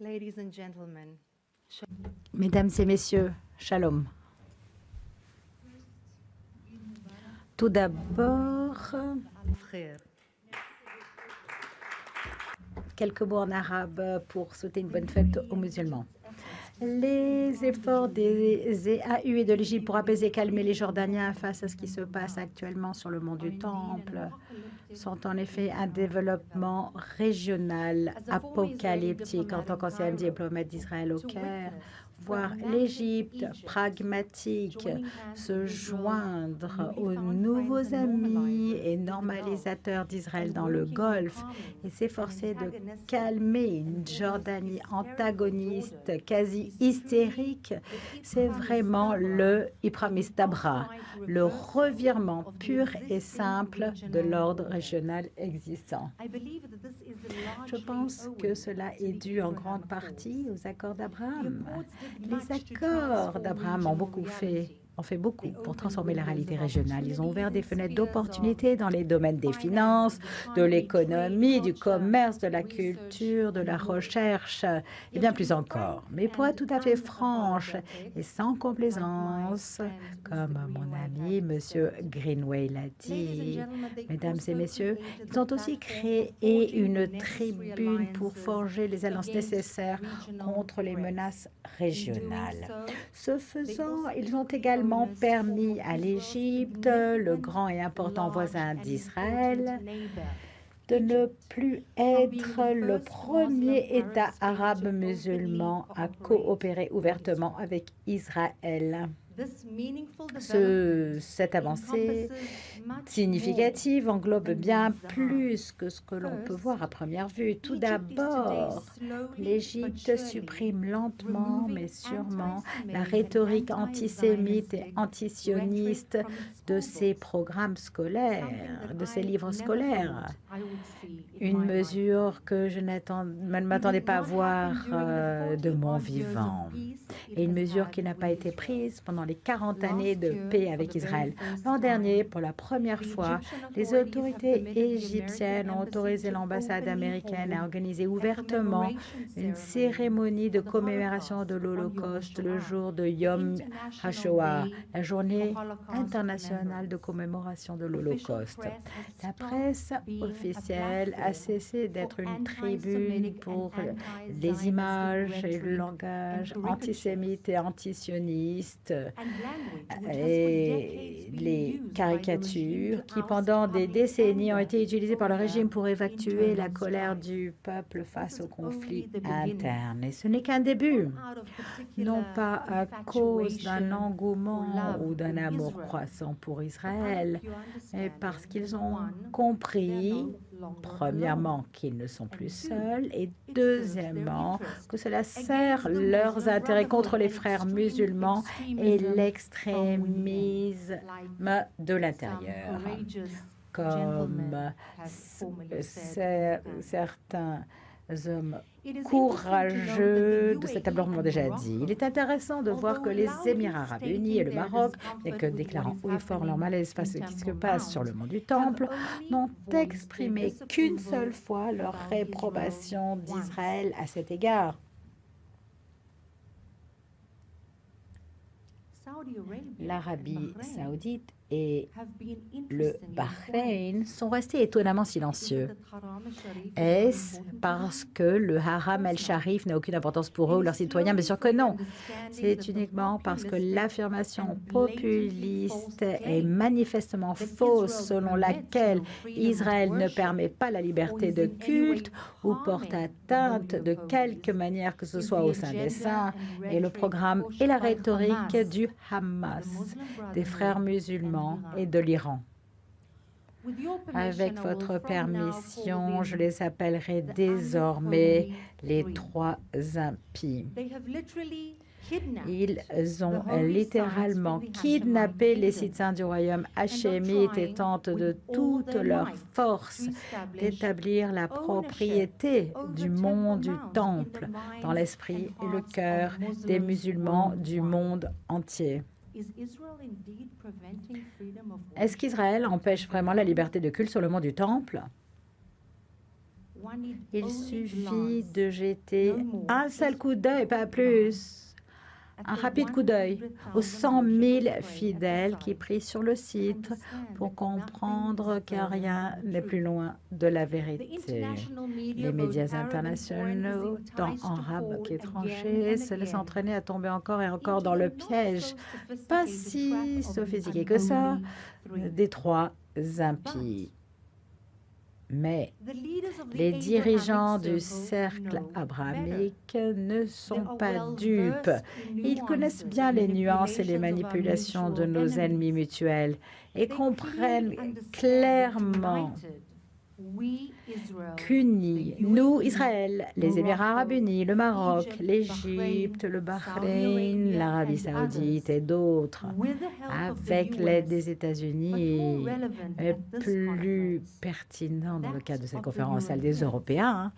Ladies and gentlemen, Mesdames et messieurs, shalom. Tout d'abord, frères, quelques mots en arabe pour souhaiter une bonne fête aux musulmans. Les efforts des EAU et de l'Égypte pour apaiser et calmer les Jordaniens face à ce qui se passe actuellement sur le mont du Temple sont en effet un développement régional apocalyptique. En tant qu'ancien diplomate d'Israël au Caire, voir l'Égypte pragmatique se joindre aux nouveaux amis et normalisateurs d'Israël dans le Golfe et s'efforcer de calmer une Jordanie antagoniste, quasi hystérique, c'est vraiment le Ipramistabra, le revirement pur et simple de l'ordre régional existant. Je pense que cela est dû en grande partie aux accords d'Abraham. Les accords d'Abraham ont fait beaucoup pour transformer la réalité régionale. Ils ont ouvert des fenêtres d'opportunités dans les domaines des finances, de l'économie, du commerce, de la culture, de la recherche et bien plus encore. Mais pour être tout à fait franche et sans complaisance, comme mon ami M. Greenway l'a dit, mesdames et messieurs, ils ont aussi créé une tribune pour forger les alliances nécessaires contre les menaces régionales. Ce faisant, ils ont également permis à l'Égypte, le grand et important voisin d'Israël, de ne plus être le premier État arabe musulman à coopérer ouvertement avec Israël. Cette avancée significative englobe bien plus que ce que l'on peut voir à première vue. Tout d'abord, l'Égypte supprime lentement mais sûrement la rhétorique antisémite et antisioniste de ses programmes scolaires, de ses livres scolaires. Une mesure que je ne m'attendais pas à voir de mon vivant. Et une mesure qui n'a pas été prise pendant les 40 années de paix avec Israël. L'an dernier, pour la première fois, les autorités égyptiennes ont autorisé l'ambassade américaine à organiser ouvertement une cérémonie de commémoration de l'Holocauste le jour de Yom HaShoah, la journée internationale de commémoration de l'Holocauste. La presse officielle a cessé d'être une tribune pour les images et le langage antisémite et antisioniste et les caricatures qui, pendant des décennies, ont été utilisées par le régime pour évacuer la colère du peuple face au conflit interne. Et ce n'est qu'un début, non pas à cause d'un engouement ou d'un amour croissant pour Israël, mais parce qu'ils ont compris, premièrement, qu'ils ne sont plus seuls et deuxièmement, que cela sert leurs intérêts contre les frères musulmans et l'extrémisme de l'intérieur, comme certains hommes courageux de cet table m'ont déjà dit. Il est intéressant de voir que les Émirats arabes unis et le Maroc, bien que déclarant haut et fort leur malaise face à ce qui se passe sur le mont du Temple, n'ont exprimé qu'une seule fois leur réprobation d'Israël à cet égard. L'Arabie saoudite et le Bahreïn sont restés étonnamment silencieux. Est-ce parce que le Haram el-Sharif n'a aucune importance pour eux ou leurs citoyens? Bien sûr que non. C'est uniquement parce que l'affirmation populiste est manifestement fausse selon laquelle Israël ne permet pas la liberté de culte ou porte atteinte de quelque manière que ce soit au sein des saints et le programme et la rhétorique du Hamas, des frères musulmans et de l'Iran. Avec votre permission, je les appellerai désormais les trois impies. Ils ont littéralement kidnappé les sites saints du royaume hachémite et tentent de toute leur force d'établir la propriété du mont du Temple dans l'esprit et le cœur des musulmans du monde entier. Est-ce qu'Israël empêche vraiment la liberté de culte sur le mont du Temple? Il suffit de jeter un seul coup d'œil, pas plus, un rapide coup d'œil aux 100 000 fidèles qui prient sur le site pour comprendre que rien n'est plus loin de la vérité. Les médias internationaux, tant arabes qu'étrangers, se laissent entraîner à tomber encore et encore dans le piège, pas si sophistiqué que ça, des trois impies. Mais les dirigeants du cercle abrahamique ne sont pas dupes. Ils connaissent bien les nuances et les manipulations de nos ennemis mutuels et comprennent clairement qu'unis, nous, Israël, les Émirats arabes unis, le Maroc, l'Égypte, le Bahreïn, l'Arabie saoudite et d'autres, avec l'aide des États-Unis et plus pertinent dans le cadre de cette conférence, celle des Européens,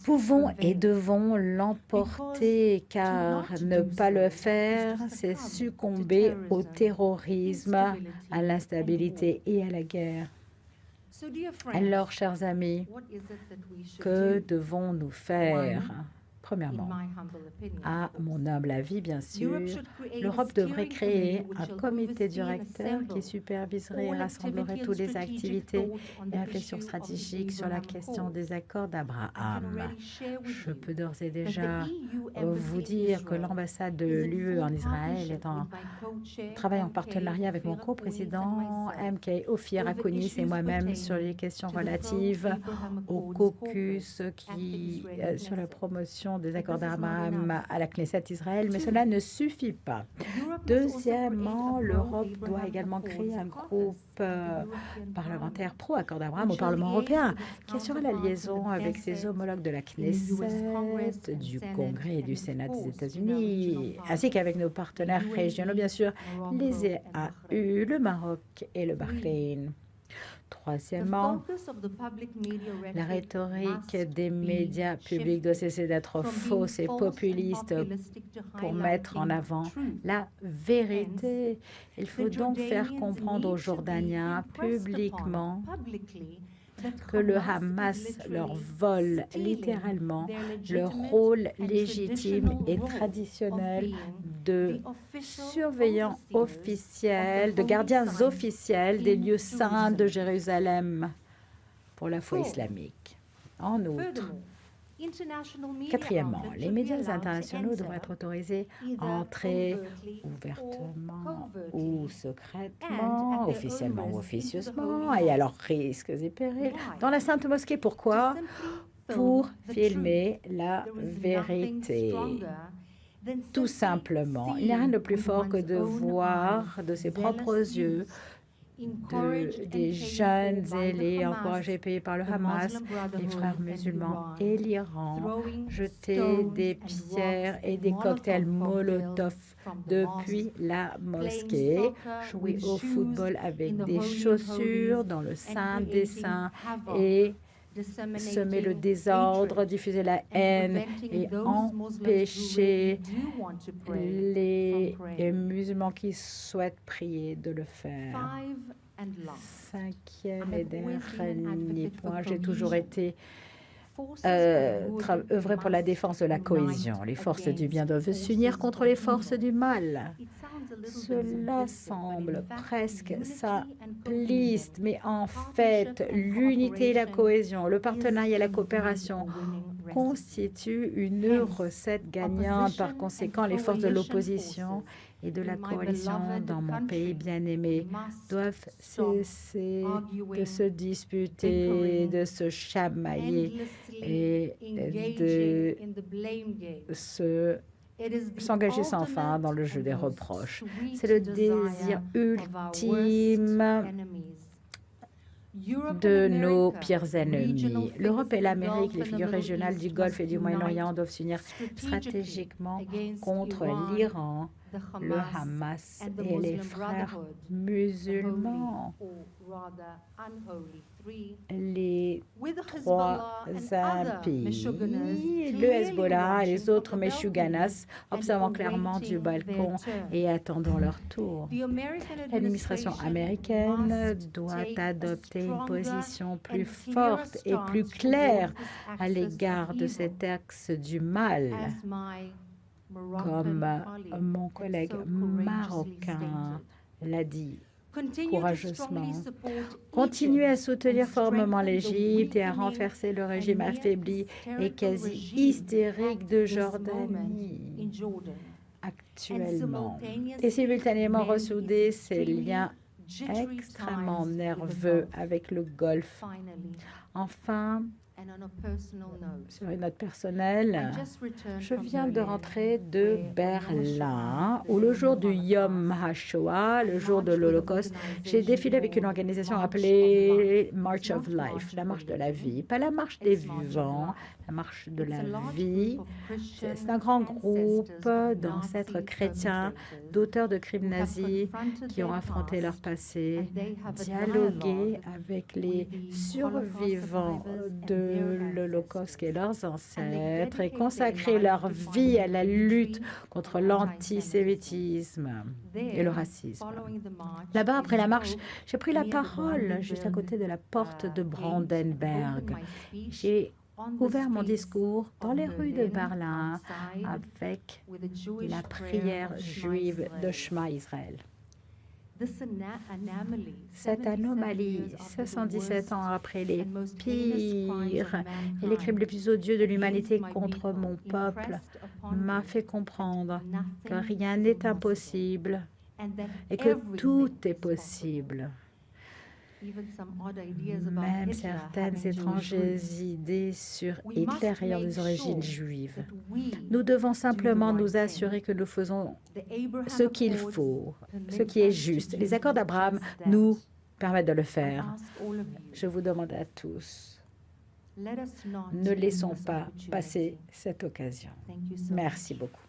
pouvons et devons l'emporter, car ne pas le faire, c'est succomber au terrorisme, à l'instabilité et à la guerre. Alors, chers amis, que devons-nous faire? Premièrement, à mon humble avis, bien sûr, l'Europe devrait créer un comité directeur qui superviserait et rassemblerait toutes les activités et réflexions stratégiques sur la question des accords d'Abraham. Je peux d'ores et déjà vous dire que l'ambassade de l'UE en Israël travaille en partenariat avec mon coprésident MK Ophir Akonis et moi-même sur les questions relatives au caucus sur la promotion des accords d'Abraham à la Knesset Israël, mais cela ne suffit pas. Deuxièmement, l'Europe doit également créer un groupe parlementaire pro-accord d'Abraham au Parlement européen qui assurera la liaison avec ses homologues de la Knesset, du Congrès et du Sénat des États-Unis, ainsi qu'avec nos partenaires régionaux, bien sûr, les EAU, le Maroc et le Bahreïn. Troisièmement, la rhétorique des médias publics doit cesser d'être fausse et populiste pour mettre en avant la vérité. Il faut donc faire comprendre aux Jordaniens publiquement que le Hamas leur vole littéralement le rôle légitime et traditionnel de surveillants officiels, de gardiens officiels des lieux saints de Jérusalem pour la foi islamique. En outre, quatrièmement, les médias internationaux devraient être autorisés à entrer ouvertement ou secrètement, officiellement ou officieusement, et à leurs risques et périls, dans la Sainte Mosquée. Pourquoi? Pour filmer la vérité. Tout simplement. Il n'y a rien de plus fort que de voir de ses propres yeux des jeunes zélés encouragés, payés par le Hamas, les frères musulmans et l'Iran, jeter des pierres et des cocktails Molotov depuis la mosquée, jouer au football avec des chaussures dans le Saint des Saints et semer le désordre, diffuser la haine et empêcher les musulmans qui souhaitent prier de le faire. Cinquième et dernier point, j'ai toujours été œuvrer pour la défense de la cohésion. Les forces du bien doivent s'unir contre les forces du mal. Cela semble presque simpliste, mais en fait, l'unité et la cohésion, le partenariat et la coopération constituent une recette gagnante. Par conséquent, les forces de l'opposition et de la coalition dans mon pays bien-aimé doivent cesser de se disputer, de se chamailler et de s'engager sans fin dans le jeu des reproches. C'est le désir ultime de nos pires ennemis. L'Europe et l'Amérique, les figures régionales du Golfe et du Moyen-Orient doivent s'unir stratégiquement contre l'Iran le Hamas et les frères musulmans, les trois impies, le Hezbollah et les autres Meshuganas, observant clairement du balcon et attendant leur tour. L'administration américaine doit adopter une position plus forte et plus claire à l'égard de cet axe du mal, comme mon collègue marocain l'a dit courageusement. Continuez à soutenir formellement l'Égypte et à renverser le régime affaibli et quasi hystérique de Jordanie actuellement, et simultanément ressouder ces liens extrêmement nerveux avec le Golfe. Enfin, sur une note personnelle, je viens de rentrer de Berlin, où le jour du Yom HaShoah, le jour de l'Holocauste, j'ai défilé avec une organisation appelée March of Life, la marche de la vie, pas la marche des vivants, la marche de la vie. C'est un grand groupe d'ancêtres chrétiens, d'auteurs de crimes nazis qui ont affronté leur passé, dialogué avec les survivants de l'Holocauste et leurs ancêtres et consacré leur vie à la lutte contre l'antisémitisme et le racisme. Là-bas, après la marche, j'ai pris la parole juste à côté de la porte de Brandenburg. J'ai ouvert mon discours dans les rues de Berlin avec la prière juive de Shema Israël. Cette anomalie, 77 ans après les pires et les crimes les plus odieux de l'humanité contre mon peuple, m'a fait comprendre que rien n'est impossible et que tout est possible. Même certaines étranges idées sur Hitler ayant des origines juives. Nous devons simplement nous assurer que nous faisons ce qu'il faut, ce qui est juste. Les accords d'Abraham nous permettent de le faire. Je vous demande à tous, ne laissons pas passer cette occasion. Merci beaucoup.